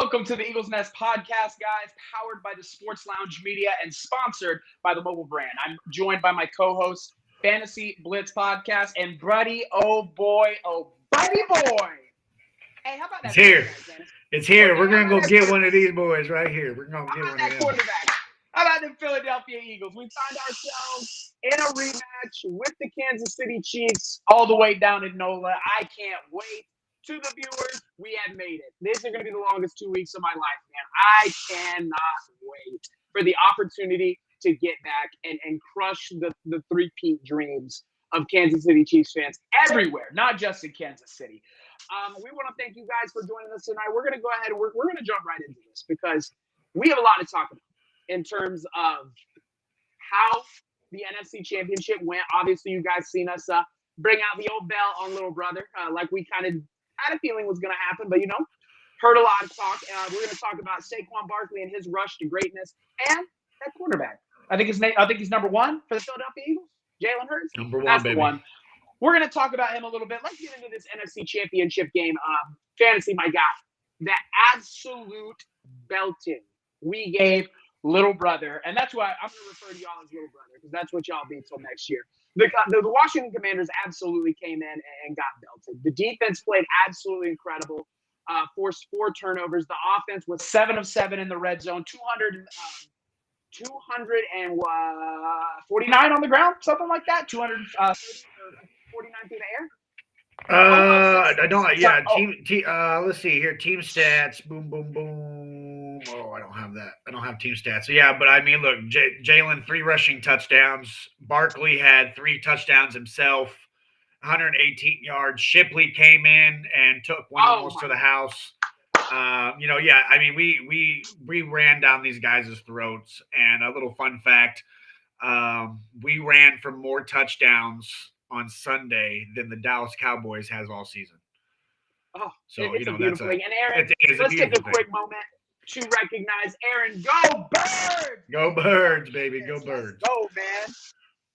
Welcome to the Eagles Nest podcast, guys, powered by the Sports Lounge Media and sponsored by the Mobile Brand. I'm joined by my co-host, Fantasy Blitz Podcast, and Buddy, oh buddy boy. Hey, how about that? It's here. Dennis? It's here. We're How going to about go that get one quarterback? of these boys right here. We're going to How get about one that of them. quarterback? How about the Philadelphia Eagles? We find ourselves in a rematch with the Kansas City Chiefs all the way down in NOLA. I can't wait. To the viewers, we have made it. These are going to be the longest 2 weeks of my life, man. I cannot wait for the opportunity to get back and crush the three-peat dreams of Kansas City Chiefs fans everywhere, not just in Kansas City. We want to thank you guys for joining us tonight. We're going to go ahead and we're going to jump right into this because we have a lot to talk about in terms of how the NFC Championship went. Obviously, you guys seen us bring out the old bell on little brother, like we kind of had a feeling was going to happen, but heard a lot of talk. We're going to talk about Saquon Barkley and his rush to greatness, and that quarterback. I think he's number one for the Philadelphia Eagles. Jalen Hurts. Number one, That's baby. The one. We're going to talk about him a little bit. Let's get into this NFC Championship game. Fantasy, my guy. That absolute belting we gave little brother, and that's why I'm going to refer to y'all as little brother because that's what y'all be till next year. The Washington Commanders absolutely came in and got belted. The defense played absolutely incredible, forced 4 turnovers. The offense was 7 of 7 in the red zone, 249 on the ground, something like that, 249 through the air. I don't. Yeah. Let's see here. Team stats. Boom, boom, boom. Oh, I don't have that. I don't have team stats. So, yeah, but I mean, look, Jalen 3 rushing touchdowns. Barkley had 3 touchdowns himself. 118 yards. Shipley came in and took one almost to the house. Yeah. I mean, we ran down these guys' throats. And a little fun fact: we ran for more touchdowns on Sunday than the Dallas Cowboys has all season. Oh, so it's a beautiful thing. And Aaron, let's take a quick moment to recognize Aaron. Go Birds! Go Birds, baby. Go Birds. Go, man.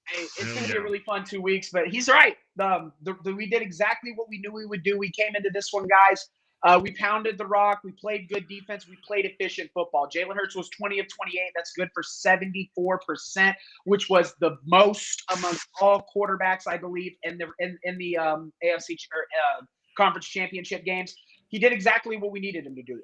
Hey, it's going to be a really fun 2 weeks, but he's right. We did exactly what we knew we would do. We came into this one, guys. We pounded the rock. We played good defense. We played efficient football. Jalen Hurts was 20 of 28. That's good for 74%, which was the most amongst all quarterbacks, I believe, in the AFC conference championship games. He did exactly what we needed him to do.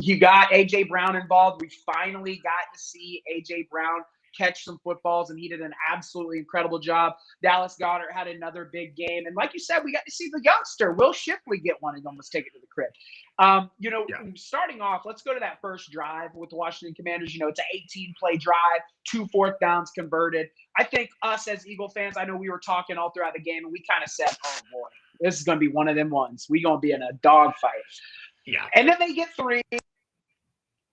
He got A.J. Brown involved. We finally got to see A.J. Brown catch some footballs, and he did an absolutely incredible job. Dallas Goedert had another big game. And like you said, we got to see the youngster, Will Shipley, get one and almost take it to the crib. Starting off, let's go to that first drive with the Washington Commanders. It's an 18-play drive, 2 fourth downs converted. I think us as Eagle fans, I know we were talking all throughout the game, and we kind of said, oh, boy, this is going to be one of them ones. We're going to be in a dogfight. Yeah. And then they get 3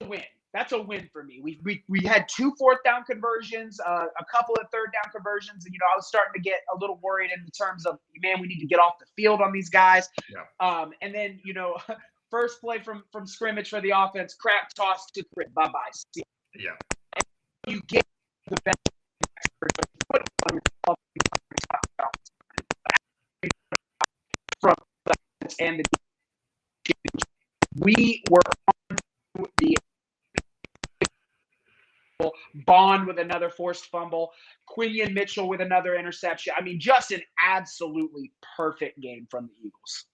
win. That's a win for me. We had 2 fourth down conversions, a couple of third down conversions, and I was starting to get a little worried in terms of, man, we need to get off the field on these guys. Yeah. And then first play from scrimmage for the offense, crap toss to the crib. Bye bye. See ya. Yeah. You get the best from and we were on the Bond with another forced fumble, Quinion Mitchell with another interception. I mean, just an absolutely perfect game from the Eagles.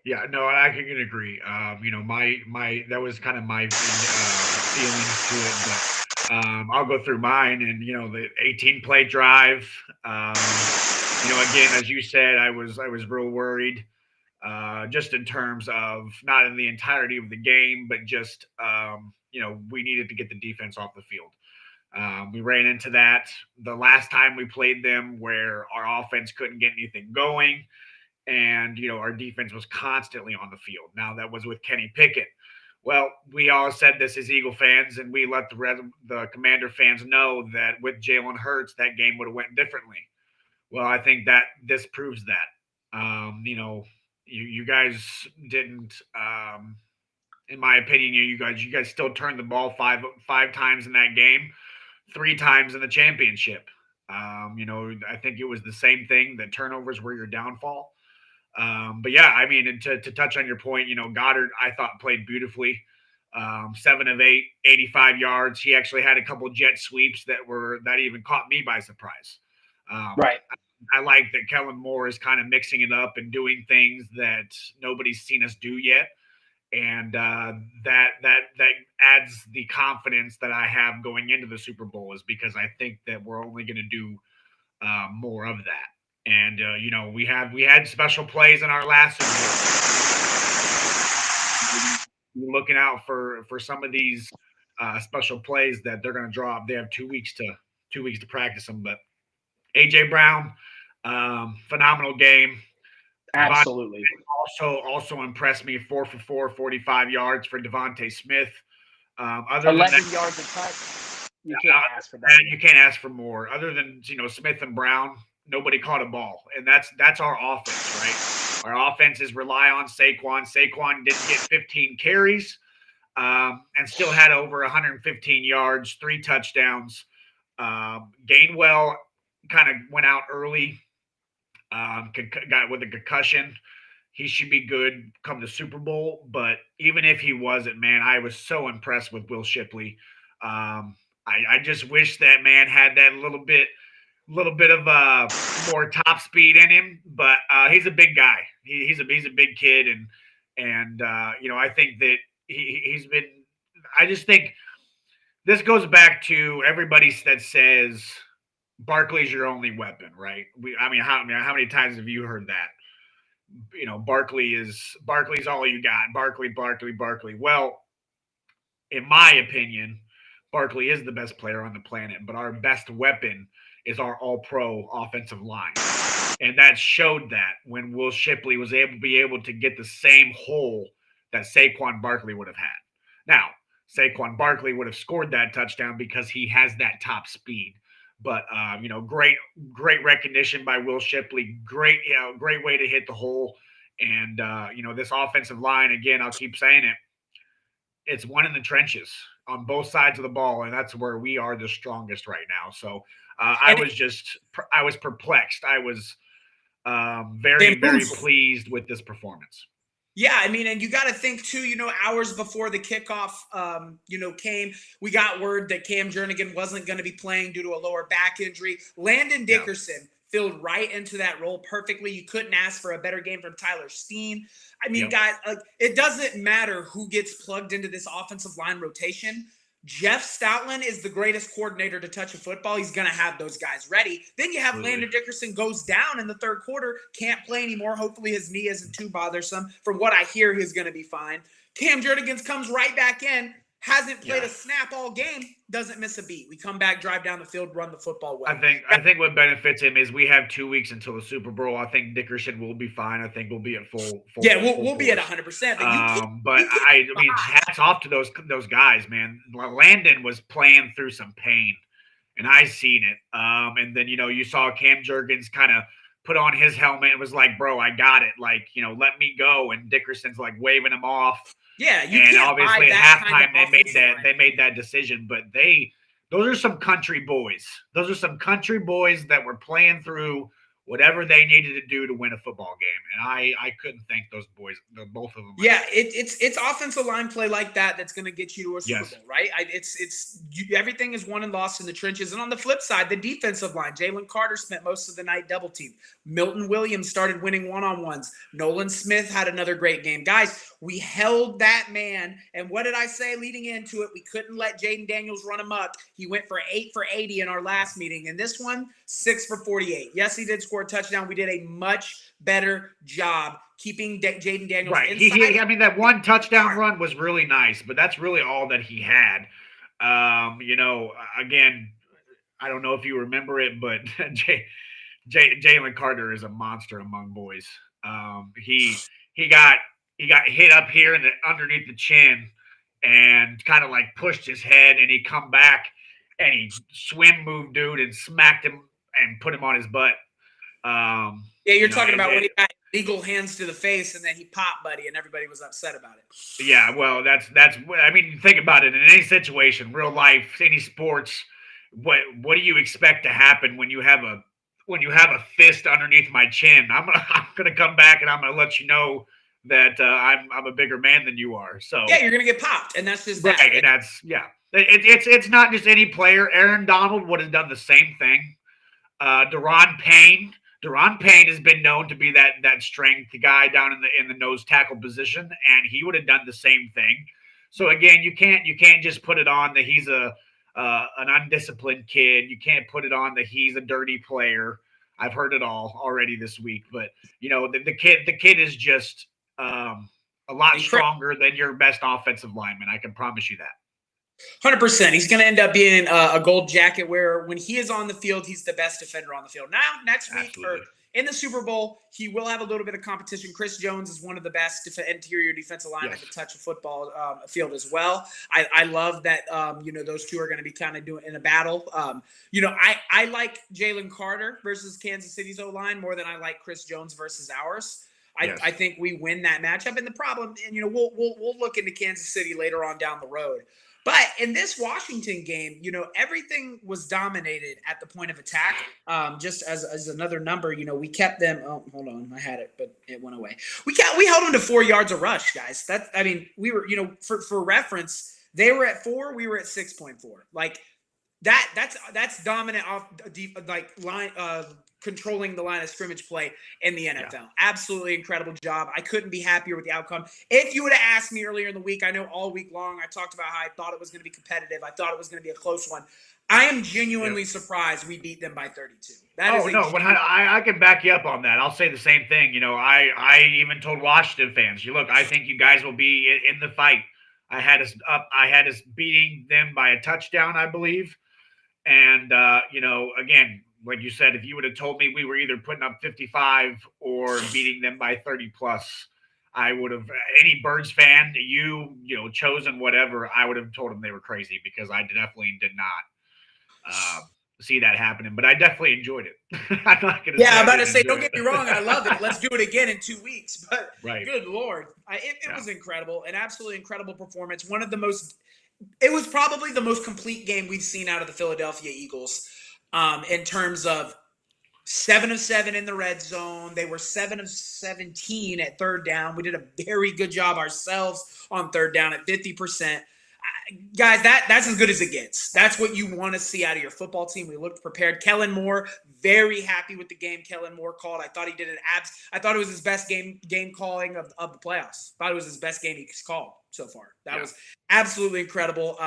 Yeah, no, I can agree. My that was kind of my feelings to it, but I'll go through mine. And the 18-play drive. Again, as you said, I was real worried, just in terms of not in the entirety of the game, but just we needed to get the defense off the field. We ran into that the last time we played them, where our offense couldn't get anything going. And, our defense was constantly on the field. Now, that was with Kenny Pickett. Well, we all said this as Eagle fans, and we let the Commander fans know that with Jalen Hurts, that game would have went differently. Well, I think that this proves that. You guys didn't, in my opinion, you guys still turned the ball five times in that game, 3 times in the championship. I think it was the same thing. The turnovers were your downfall. But yeah, I mean, and to touch on your point, Goddard, I thought played beautifully. 7 of 8, 85 yards. He actually had a couple jet sweeps that even caught me by surprise. Right. I like that Kellen Moore is kind of mixing it up and doing things that nobody's seen us do yet. And that adds the confidence that I have going into the Super Bowl, is because I think that we're only going to do more of that. And we had special plays in our last Super Bowl. Looking out for some of these special plays that they're going to draw up. They have 2 weeks to practice them. But AJ Brown, phenomenal game. Absolutely. Also impressed me. 4 for 4, 45 yards for Devontae Smith. 11 yards a touch. You can't ask for that. You can't ask for more. Other than Smith and Brown, nobody caught a ball, and that's our offense, right? Our offense is rely on Saquon. Saquon didn't get 15 carries, and still had over 115 yards, 3 touchdowns. Gainwell kind of went out early. Got with a concussion. He should be good come the Super Bowl, but even if he wasn't, man, I was so impressed with Will Shipley. I just wish that man had that little bit of more top speed in him, but he's a big guy. He's a big kid, and I think that he's been. I just think this goes back to everybody that says Barkley's your only weapon, right? How many times have you heard that? Barkley's all you got. Barkley. Well, in my opinion, Barkley is the best player on the planet, but our best weapon is our all-pro offensive line. And that showed that when Will Shipley was able to get the same hole that Saquon Barkley would have had. Now, Saquon Barkley would have scored that touchdown because he has that top speed. But great recognition by Will Shipley. Great way to hit the hole. And this offensive line, again, I'll keep saying it. It's one in the trenches on both sides of the ball, and that's where we are the strongest right now. So I was perplexed. I was very pleased with this performance. Yeah, and you got to think too, hours before the kickoff, came, we got word that Cam Jernigan wasn't going to be playing due to a lower back injury. Landon Dickerson filled right into that role perfectly. You couldn't ask for a better game from Tyler Steen. Guys, it doesn't matter who gets plugged into this offensive line rotation. Jeff Stoutland is the greatest coordinator to touch a football. He's going to have those guys ready. Then you have Landon Dickerson goes down in the third quarter, can't play anymore. Hopefully his knee isn't too bothersome. From what I hear, he's going to be fine. Cam Jernigan comes right back in, hasn't played a snap all game, doesn't miss a beat. We come back, drive down the field, run the football well. I think what benefits him is we have 2 weeks until the Super Bowl. I think Dickerson will be fine. I think we'll be at full. We'll be at 100%. But hats off to those guys, man. Landon was playing through some pain, and I seen it. And then you saw Cam Jurgens kind of put on his helmet and was like, "Bro, I got it. Like, let me go." And Dickerson's like waving him off. Yeah, and obviously at halftime they made that decision, but those are some country boys. Those are some country boys that were playing through whatever they needed to do to win a football game, and I couldn't thank those boys, both of them. Yeah, it's offensive line play like that that's going to get you to a Super Bowl, right? Everything is won and lost in the trenches, and on the flip side, the defensive line. Jalen Carter spent most of the night double teamed. Milton Williams started winning one-on-ones. Nolan Smith had another great game, guys. We held that man, and what did I say leading into it? We couldn't let Jaden Daniels run amok. He went for 8 for 80 in our last meeting, and this one 6 for 48. Yes, he did score a touchdown. We did a much better job keeping Jaden Daniels inside. That one touchdown run was really nice, but that's really all that he had. Again, I don't know if you remember it, but Jalen Carter is a monster among boys. He got hit up here and underneath the chin and kind of like pushed his head, and he come back and he swim moved dude and smacked him and put him on his butt. You're talking about when he got legal hands to the face and then he popped Buddy and everybody was upset about it. Yeah, well, that's think about it in any situation, real life, any sports. What do you expect to happen when you have a fist underneath my chin? I'm gonna come back and I'm gonna let you know that I'm a bigger man than you are. So yeah, you're gonna get popped, and that's just right, that. and that's it's not just any player. Aaron Donald would have done the same thing. Deron Payne has been known to be that strength guy down in the nose tackle position, and he would have done the same thing. So again, you can't just put it on that he's an undisciplined kid. You can't put it on that he's a dirty player. I've heard it all already this week, but the kid is just a lot stronger than your best offensive lineman. I can promise you that. 100%. He's going to end up being a gold jacket where when he is on the field, he's the best defender on the field. Now, next week or in the Super Bowl, he will have a little bit of competition. Chris Jones is one of the best interior defensive linemen to touch a football field as well. I love that, those two are going to be kind of doing in a battle. I like Jalen Carter versus Kansas City's O-line more than I like Chris Jones versus ours. I think we win that matchup. And the problem, and we'll look into Kansas City later on down the road. But in this Washington game, everything was dominated at the point of attack. Just as another number, we kept them. Oh, hold on, I had it, but it went away. We held them to 4 yards of rush, guys. We were, for reference, they were at 4, we were at 6.4. Like that's dominant off deep, like line, controlling the line of scrimmage play in the NFL. Yeah. Absolutely incredible job. I couldn't be happier with the outcome. If you would have asked me earlier in the week, I know all week long I talked about how I thought it was going to be competitive. I thought it was going to be a close one. I am genuinely surprised we beat them by 32. I can back you up on that. I'll say the same thing. I even told Washington fans, look, I think you guys will be in the fight. I had us beating them by a touchdown, I believe. And, again, like you said, if you would have told me we were either putting up 55 or beating them by 30 plus, I would have, any Birds fan, chosen whatever, I would have told them they were crazy because I definitely did not see that happening. But I definitely enjoyed it. I'm not going to. Yeah, I'm about to say, don't get me wrong, I love it. Let's do it again in 2 weeks. But Good Lord, it was incredible, an absolutely incredible performance. It was probably the most complete game we've seen out of the Philadelphia Eagles. In terms of 7 of 7 in the red zone. They were 7 of 17 at third down. We did a very good job ourselves on third down at 50%. Guys, that's as good as it gets. That's what you want to see out of your football team. We looked prepared. Kellen Moore, very happy with the game Kellen Moore called. I thought he did I thought it was his best game calling of the playoffs. I thought it was his best game he's called so far. That was absolutely incredible.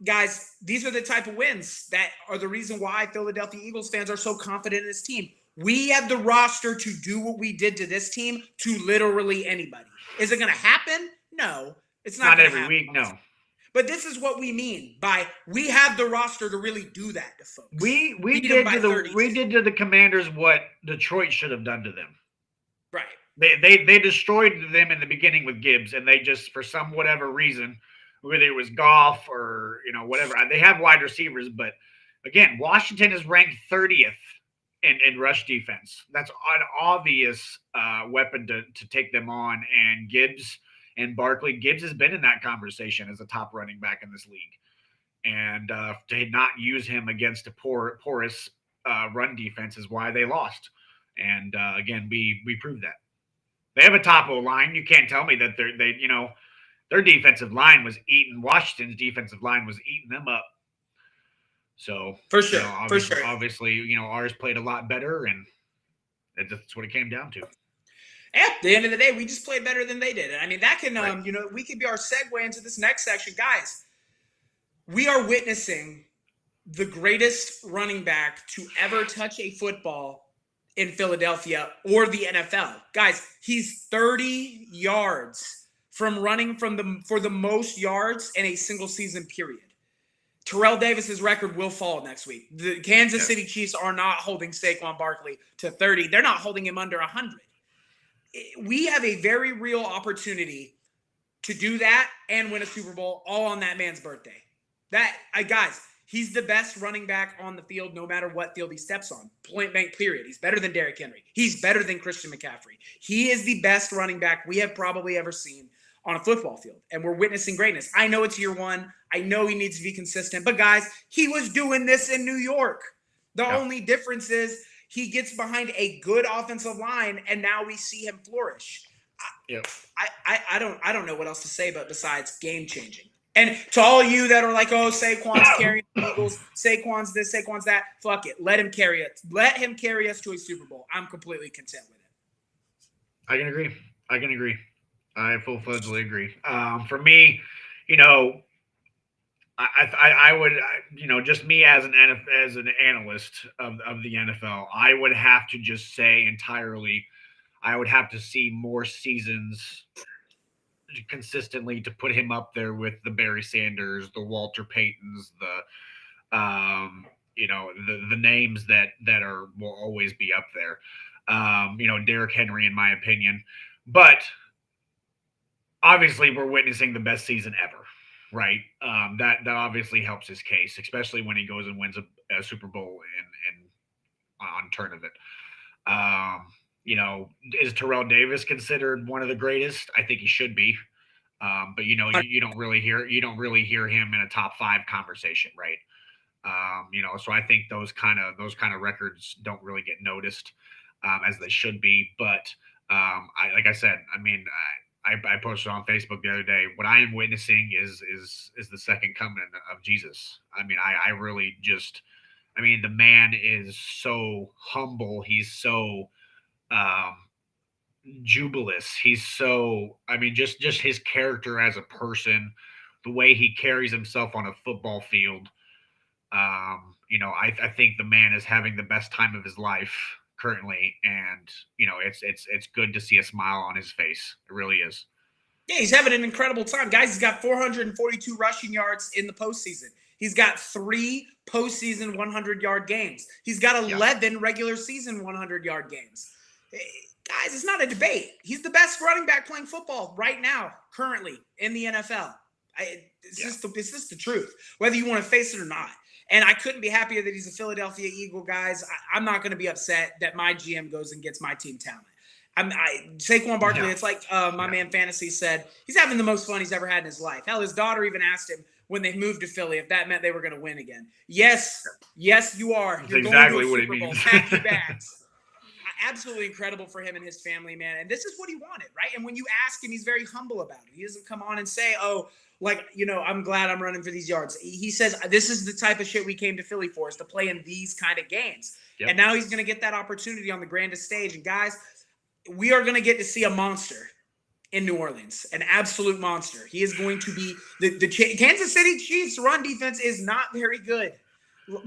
Guys, these are the type of wins that are the reason why Philadelphia Eagles fans are so confident in this team. We have the roster to do what we did to this team to literally anybody. Is it going to happen? No, it's not going to happen. Every week, no. But this is what we mean by we have the roster to really do that to folks. We did to the Commanders what Detroit should have done to them. Right. They destroyed them in the beginning with Gibbs, and they just, for whatever reason, whether it was Goff or whatever, they have wide receivers, but again, Washington is ranked 30th in rush defense. That's an obvious weapon to take them on. And Gibbs and Barkley, Gibbs has been in that conversation as a top running back in this league, and to not use him against a porous run defense is why they lost. And again, we proved that. They have a top O line. You can't tell me that their defensive line was eating Washington's defensive line was eating them up. So for sure, obviously, ours played a lot better, and that's what it came down to. At the end of the day, we just played better than they did. I mean, that can, we could be our segue into this next section, guys. We are witnessing the greatest running back to ever touch a football in Philadelphia or the NFL. Guys, he's 30 yards from running for the most yards in a single season period. Terrell Davis's record will fall next week. The Kansas City Chiefs are not holding Saquon Barkley to 30. They're not holding him under 100. We have a very real opportunity to do that and win a Super Bowl all on that man's birthday. Guys, he's the best running back on the field no matter what field he steps on. Point blank, period. He's better than Derrick Henry. He's better than Christian McCaffrey. He is the best running back we have probably ever seen on a football field, and we're witnessing greatness. I know it's year one. I know he needs to be consistent, but guys, he was doing this in New York. The only difference is he gets behind a good offensive line, and now we see him flourish. Yep. I don't know what else to say, but besides game changing. And to all you that are like, oh, Saquon's carrying the Eagles, Saquon's this, Saquon's that, fuck it. Let him carry it. Let him carry us to a Super Bowl. I'm completely content with it. I can agree. I full-fledgedly agree. For me, you know, I would, you know, just me as an analyst of the NFL, I would have to just say entirely, I would have to see more seasons consistently to put him up there with the Barry Sanders, the Walter Paytons, you know, the names that will always be up there. You know, Derrick Henry, in my opinion, but obviously we're witnessing the best season ever, right? That obviously helps his case, especially when he goes and wins a Super Bowl in on turn of it. You know, is Terrell Davis considered one of the greatest? I think he should be. But you know, you don't really hear him in a top 5 conversation, right? You know, so I think those kind of records don't really get noticed as they should be. But like I said, I mean, I posted on Facebook the other day. What I am witnessing is the second coming of Jesus. I mean, I really just, I mean, the man is so humble. He's so jubilous. He's so, I mean, just his character as a person, the way he carries himself on a football field. You know, I think the man is having the best time of his life currently, and you know, it's good to see a smile on his face. It really is. Yeah, he's having an incredible time. Guys, he's got 442 rushing yards in the postseason. He's got 3 postseason 100-yard games. He's got 11 regular season 100-yard games. Guys, it's not a debate. He's the best running back playing football right now, currently, in the NFL. It's just the truth, whether you want to face it or not. And I couldn't be happier that he's a Philadelphia Eagle, guys. I'm not going to be upset that my GM goes and gets my team talent. Saquon Barkley, it's like my man Fantasy said, he's having the most fun he's ever had in his life. Hell, his daughter even asked him when they moved to Philly if that meant they were going to win again. Yes, you are. That's You're exactly going to what a it Super Bowl. means. Pack your bags. Absolutely incredible for him and his family, man. And this is what he wanted, right? And when you ask him, he's very humble about it. He doesn't come on and say, oh, like, you know, I'm glad I'm running for these yards. He says, this is the type of shit we came to Philly for, is to play in these kind of games. Yep. And now he's going to get that opportunity on the grandest stage. And guys, we are going to get to see a monster in New Orleans, an absolute monster. He is going to be the Kansas City Chiefs run defense is not very good.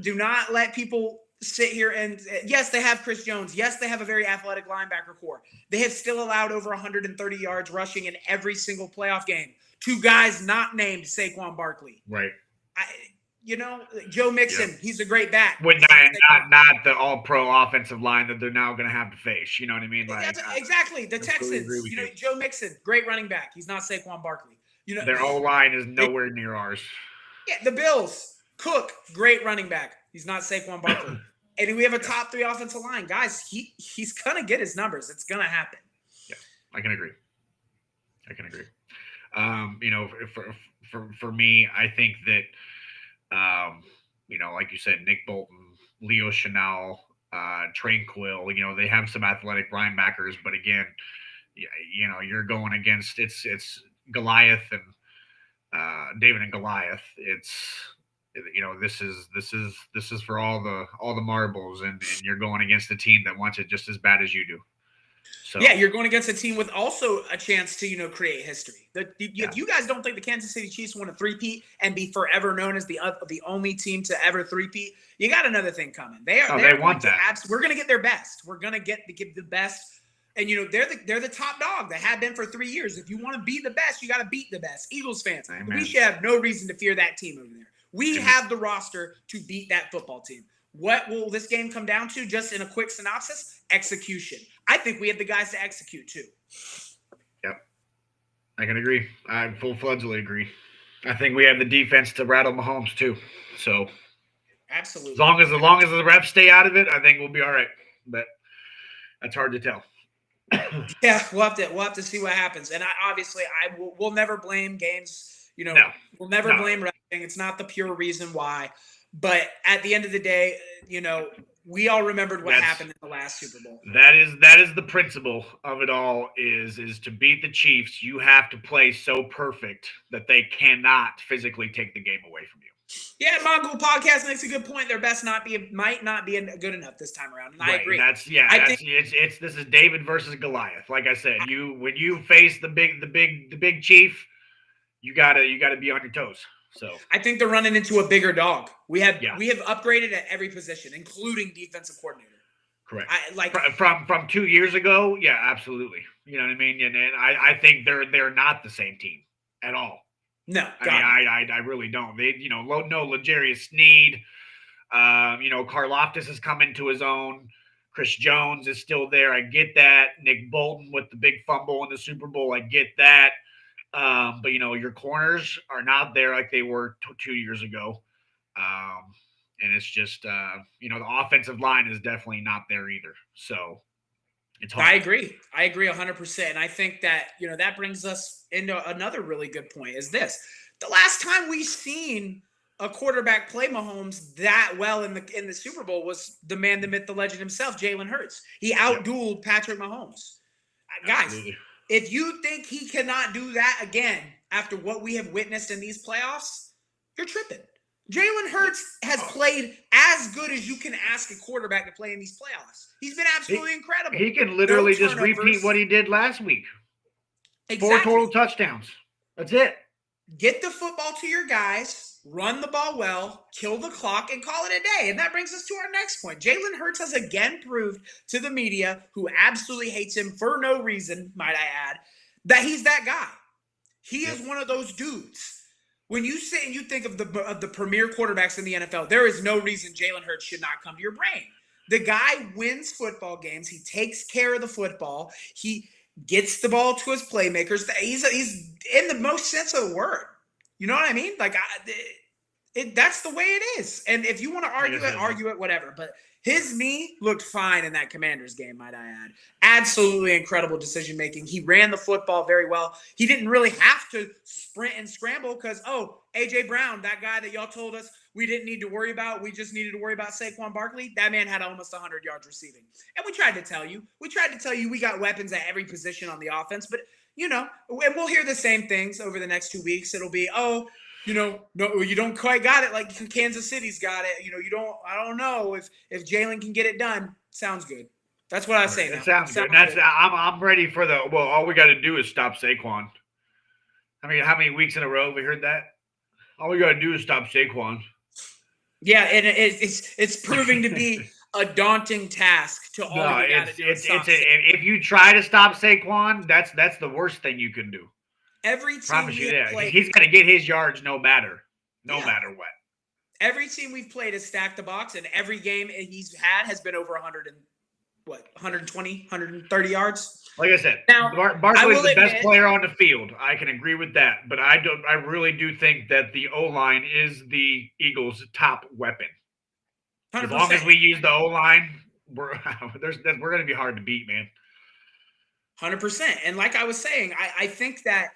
Do not let people sit here and yes, they have Chris Jones. Yes, they have a very athletic linebacker core. They have still allowed over 130 yards rushing in every single playoff game to guys not named Saquon Barkley. Right. You know, Joe Mixon, he's a great back. With not the all-pro offensive line that they're now going to have to face. You know what I mean? Like, exactly. The Texans, you know, Joe Mixon, great running back. He's not Saquon Barkley. You know, their O-line is nowhere near ours. Yeah, the Bills, Cook, great running back. He's not Saquon Barkley. And we have a top 3 offensive line. Guys, he's going to get his numbers. It's going to happen. Yeah, I can agree. You know, for me, I think that, you know, like you said, Nick Bolton, Leo Chenal, Tranquil, you know, they have some athletic linebackers, but again, you know, you're going against it's Goliath and David and Goliath. It's, you know, this is for all the marbles, and you're going against a team that wants it just as bad as you do. So yeah, you're going against a team with also a chance to, you know, create history. If you guys don't think the Kansas City Chiefs want to three-peat and be forever known as the only team to ever three-peat, you got another thing coming. They want that. We're going to get their best. We're going to give the best. And, you know, they're the top dog. They have been for 3 years. If you want to be the best, you got to beat the best. Eagles fans, Amen. We should have no reason to fear that team over there. We have the roster to beat that football team. What will this game come down to? Just in a quick synopsis, execution. I think we have the guys to execute too. Yep. I can agree. I full-fledgedly agree. I think we have the defense to rattle Mahomes too. So absolutely. As long as the refs stay out of it, I think we'll be all right. But that's hard to tell. Yeah, we'll have to see what happens. And we'll never blame games. You know, we'll never blame refing. It's not the pure reason why. But at the end of the day, you know, we all remembered what That's- happened in the last Super Bowl. That is the principle of it all is to beat the Chiefs, you have to play so perfect that they cannot physically take the game away from you. Yeah, Mongol Podcast makes a good point. Their best might not be good enough this time around, and I agree. This is David versus Goliath. Like I said, when you face the big chief, you gotta be on your toes. So I think they're running into a bigger dog. We have upgraded at every position, including defensive coordinator. Correct. From 2 years ago, yeah, absolutely. You know what I mean? And I think they're not the same team at all. No, I really don't. They, no L'Jarius Sneed. Karlaftis has come into his own. Chris Jones is still there. I get that. Nick Bolton with the big fumble in the Super Bowl. I get that. But your corners are not there like they were 2 years ago. And it's just, the offensive line is definitely not there either. So it's hard. I agree 100%. And I think that, that brings us into another really good point is this. The last time we've seen a quarterback play Mahomes that well in the Super Bowl was the man, the myth, the legend himself, Jalen Hurts. He outdueled Patrick Mahomes. Absolutely. Guys, if you think he cannot do that again after what we have witnessed in these playoffs, you're tripping. Jalen Hurts has played as good as you can ask a quarterback to play in these playoffs. He's been absolutely incredible. He can literally just repeat what he did last week. Exactly. 4 total touchdowns. That's it. Get the football to your guys, run the ball well, kill the clock, and call it a day. And that brings us to our next point. Jalen Hurts has again proved to the media, who absolutely hates him for no reason, might I add, that he's that guy. He is one of those dudes. When you sit and you think of the premier quarterbacks in the NFL, there is no reason Jalen Hurts should not come to your brain. The guy wins football games. He takes care of the football. He gets the ball to his playmakers. He's in the most sense of the word. You know what I mean? That's the way it is. And if you want to argue it, whatever. But his knee looked fine in that Commanders game, might I add. Absolutely incredible decision-making. He ran the football very well. He didn't really have to sprint and scramble because, A.J. Brown, that guy that y'all told us we didn't need to worry about, we just needed to worry about Saquon Barkley, that man had almost 100 yards receiving. And we tried to tell you we got weapons at every position on the offense. But, and we'll hear the same things over the next 2 weeks. It'll be, no, you don't quite got it like Kansas City's got it. I don't know if Jalen can get it done. Sounds good. That's what I say now. It sounds good. I'm ready for all we got to do is stop Saquon. I mean, how many weeks in a row have we heard that? All we got to do is stop Saquon. Yeah, and it's proving to be a daunting task to all you got to do. If you try to stop Saquon, that's the worst thing you can do. Every team he's going to get his yards no matter what. Every team we've played has stacked the box, and every game he's had has been over 120, 130 yards. Like I said, now, Barkley's the best player on the field. I can agree with that, but I really do think that the O-line is the Eagles' top weapon. 100%. As long as we use the O-line, we're going to be hard to beat, man. 100%. And like I was saying, I think that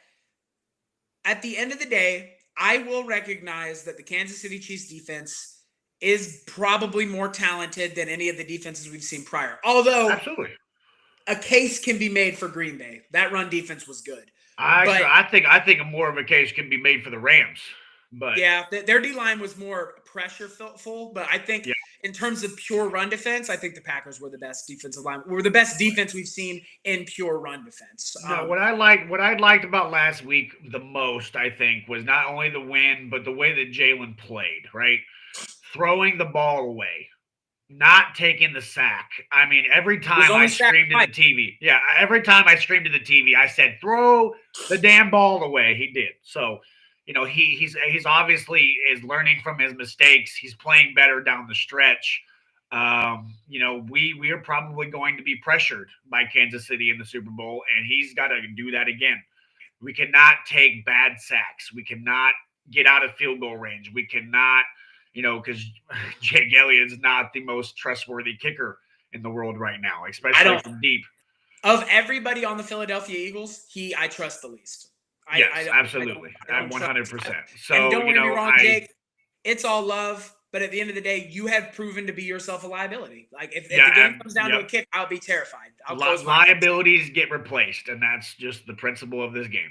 at the end of the day, I will recognize that the Kansas City Chiefs defense is probably more talented than any of the defenses we've seen prior. Although, absolutely, a case can be made for Green Bay. That run defense was good. I think more of a case can be made for the Rams. But yeah, their D-line was more pressure-full. But I think in terms of pure run defense, I think the Packers were the best defensive line. Were the best defense we've seen in pure run defense. No, what I liked about last week the most, I think, was not only the win, but the way that Jalen played, right? Throwing the ball away, not taking the sack. I mean, every time I screamed at the TV. Yeah, every time I screamed at the TV, I said, throw the damn ball away. He did. So, he's obviously is learning from his mistakes. He's playing better down the stretch. We are probably going to be pressured by Kansas City in the Super Bowl, and he's got to do that again. We cannot take bad sacks. We cannot get out of field goal range. We cannot, because Jake Elliott's not the most trustworthy kicker in the world right now, especially from deep. Of everybody on the Philadelphia Eagles, I trust the least. Yes, absolutely. I'm 100%. So, and don't get me wrong, Jake. It's all love. But at the end of the day, you have proven to be yourself a liability. Like if the Yeah, game comes down to yep. a kick, I'll be terrified. I'll close my eyes. Liabilities get replaced, and that's just the principle of this game.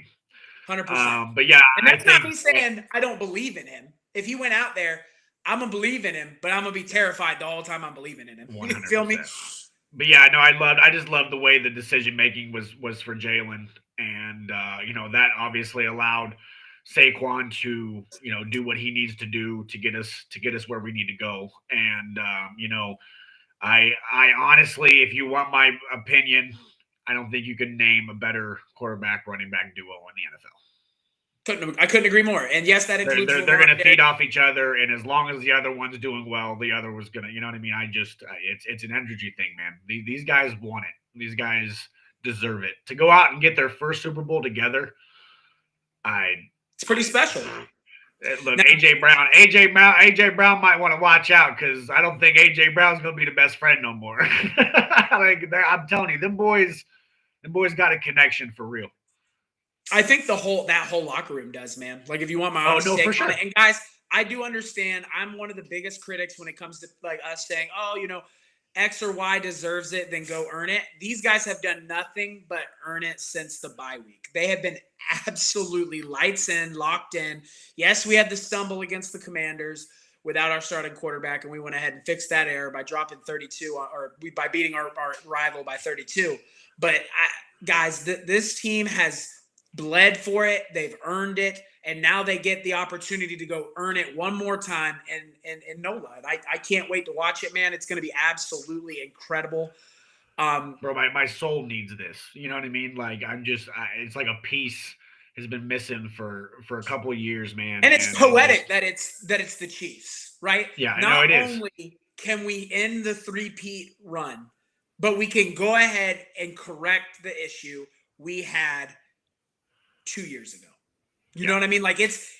100%. But yeah, And that's I not think me saying I don't believe in him. If he went out there, I'm gonna believe in him, but I'm gonna be terrified the whole time I'm believing in him. 100%. You feel me? But yeah, no, I just love the way the decision making was for Jalen, and you know, that obviously allowed Saquon to, you know, do what he needs to do to get us where we need to go. And you know, I honestly, if you want my opinion, I don't think you can name a better quarterback running back duo in the NFL. I couldn't agree more. And yes, that They're includes going to feed off each other, and as long as the other one's doing well, the other was going to, you know what I mean? It's an energy thing, man. These guys want it. These guys deserve it. To go out and get their first Super Bowl together, it's pretty special. Look, now, AJ Brown might want to watch out, because I don't think AJ Brown's going to be the best friend no more. I'm telling you, them boys got a connection for real. I think that whole locker room does, man. Like, if you want my honest take for sure. on it. And guys, I do understand. I'm one of the biggest critics when it comes to like us saying, "Oh, you know, X or Y deserves it, then go earn it." These guys have done nothing but earn it since the bye week. They have been absolutely lights in, locked in. Yes, we had the stumble against the Commanders without our starting quarterback, and we went ahead and fixed that error by dropping 32 by beating our rival by 32. But guys, this team has bled for it. They've earned it. And now they get the opportunity to go earn it one more time in NOLA. And I can't wait to watch it, man. It's going to be absolutely incredible. Bro, my soul needs this. You know what I mean? Like, it's like a piece has been missing for a couple of years, man. And it's poetic that it's the Chiefs, right? Yeah, I know it is. Not only can we end the three-peat run, but we can go ahead and correct the issue we had 2 years ago. You know what I mean? Like it's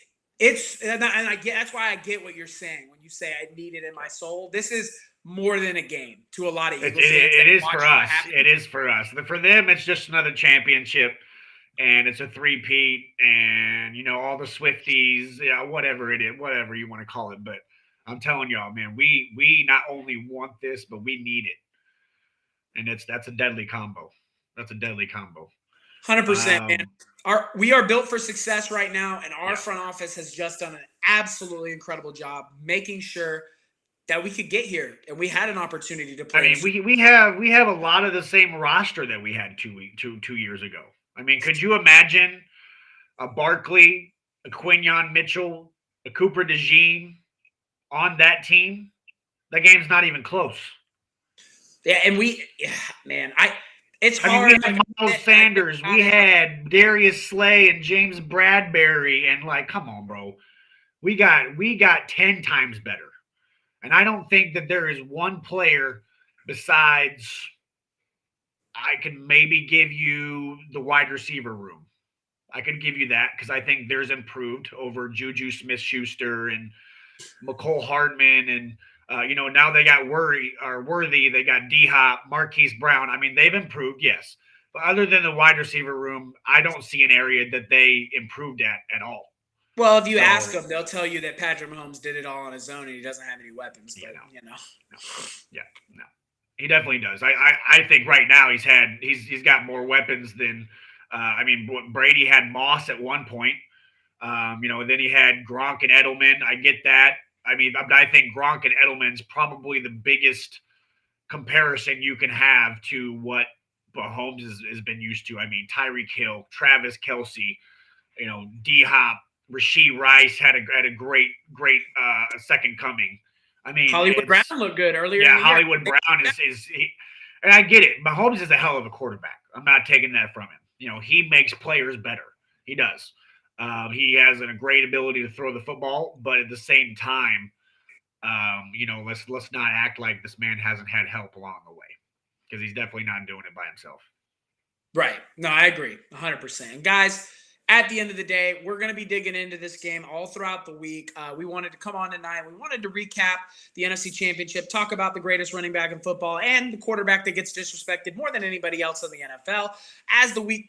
and I get, that's why I get what you're saying when you say I need it in my soul. This is more than a game to a lot of Eagles fans. It is for us. It is for us. For them, it's just another championship, and it's a three-peat, and you know, all the Swifties, yeah, whatever it is, whatever you want to call it. But I'm telling y'all, man, we not only want this, but we need it, and that's a deadly combo. That's a deadly combo. 100%, man. We are built for success right now, and our front office has just done an absolutely incredible job making sure that we could get here, and we had an opportunity to play. I mean, we have a lot of the same roster that we had 2 years ago. I mean, could you imagine a Barkley, a Quinyon Mitchell, a Cooper DeJean on that team? That game's not even close. Yeah, and it's hard. I mean, we had Miles Sanders, we had Darius Slay and James Bradbury, and like, come on, bro. We got 10 times better. And I don't think that there is one player besides, I can maybe give you the wide receiver room. I could give you that because I think there's improved over Juju Smith-Schuster and McCole Hardman, and you know, now they got Worthy, they got D-Hop, Marquise Brown. I mean, they've improved, yes. But other than the wide receiver room, I don't see an area that they improved at all. Well, if you ask them, they'll tell you that Patrick Mahomes did it all on his own and he doesn't have any weapons. But, No. He definitely does. I think right now he's got more weapons than I mean, Brady had Moss at one point. You know, and then he had Gronk and Edelman. I get that. I mean, I think Gronk and Edelman's probably the biggest comparison you can have to what Mahomes has been used to. I mean, Tyreek Hill, Travis Kelce, you know, D-Hop, Rashee Rice had a great second coming. I mean, Hollywood Brown looked good earlier. Yeah, Hollywood Brown is and I get it. Mahomes is a hell of a quarterback. I'm not taking that from him. You know, he makes players better. He does. He has a great ability to throw the football, but at the same time, you know, let's not act like this man hasn't had help along the way, because he's definitely not doing it by himself. Right. No, I agree 100%. Guys, at the end of the day, we're going to be digging into this game all throughout the week. We wanted to come on tonight. We wanted to recap the NFC Championship, talk about the greatest running back in football and the quarterback that gets disrespected more than anybody else in the NFL. As the week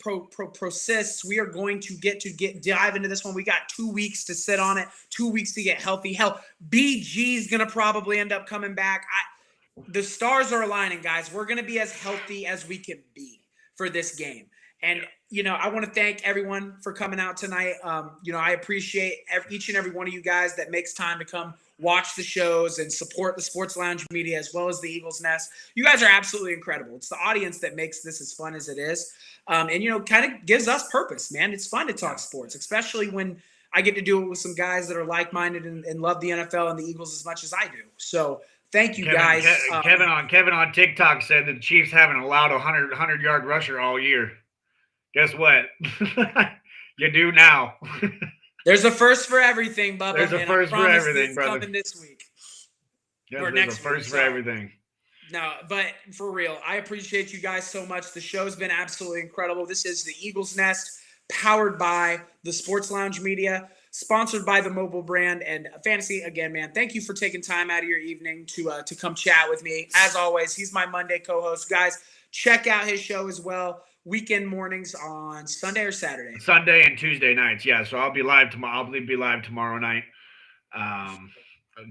persists, we are going to dive into this one. We got 2 weeks to sit on it, 2 weeks to get healthy. Hell, BG is going to probably end up coming back. The stars are aligning, guys. We're going to be as healthy as we can be for this game. And, I want to thank everyone for coming out tonight. I appreciate each and every one of you guys that makes time to come watch the shows and support the Sports Lounge media as well as the Eagles Nest. You guys are absolutely incredible. It's the audience that makes this as fun as it is. And kind of gives us purpose, man. It's fun to talk sports, especially when I get to do it with some guys that are like-minded and love the NFL and the Eagles as much as I do. So thank you, guys. Kevin on TikTok said that the Chiefs haven't allowed a 100-yard rusher all year. Guess what? You do now. There's a first for everything, Bubba. There's a first for everything, brother. Coming this week. Yes, or there's next a first week, for everything. No, but for real, I appreciate you guys so much. The show's been absolutely incredible. This is the Eagles Nest, powered by the Sports Lounge Media, sponsored by the Mobile Brand and Fantasy. Again, man, thank you for taking time out of your evening to come chat with me. As always, he's my Monday co-host. Guys, check out his show as well. Weekend mornings on Sunday or Saturday? Sunday and Tuesday nights. Yeah, so I'll be live tomorrow. I'll be live tomorrow night.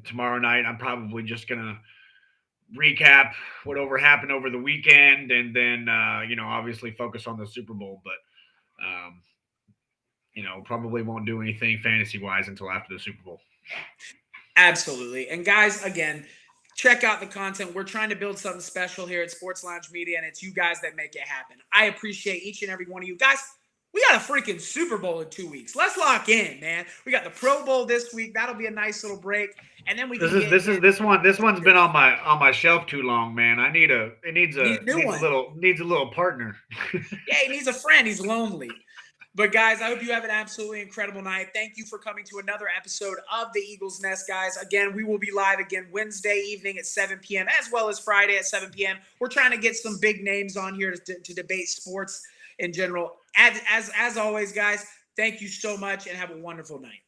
Tomorrow night, I'm probably just gonna recap whatever happened over the weekend, and then obviously focus on the Super Bowl. But probably won't do anything fantasy wise until after the Super Bowl. Absolutely. And guys, again, check out the content. We're trying to build something special here at Sports Lounge Media, and it's you guys that make it happen. I appreciate each and every one of you guys. We got a freaking Super Bowl in 2 weeks. Let's lock in, man. We got the Pro Bowl this week. That'll be a nice little break, and then we can this one's been on my shelf too long, man. It needs a little partner. Yeah, he needs a friend. He's lonely. But, guys, I hope you have an absolutely incredible night. Thank you for coming to another episode of the Eagles Nest, guys. Again, we will be live again Wednesday evening at 7 p.m. as well as Friday at 7 p.m. We're trying to get some big names on here to debate sports in general. As always, guys, thank you so much and have a wonderful night.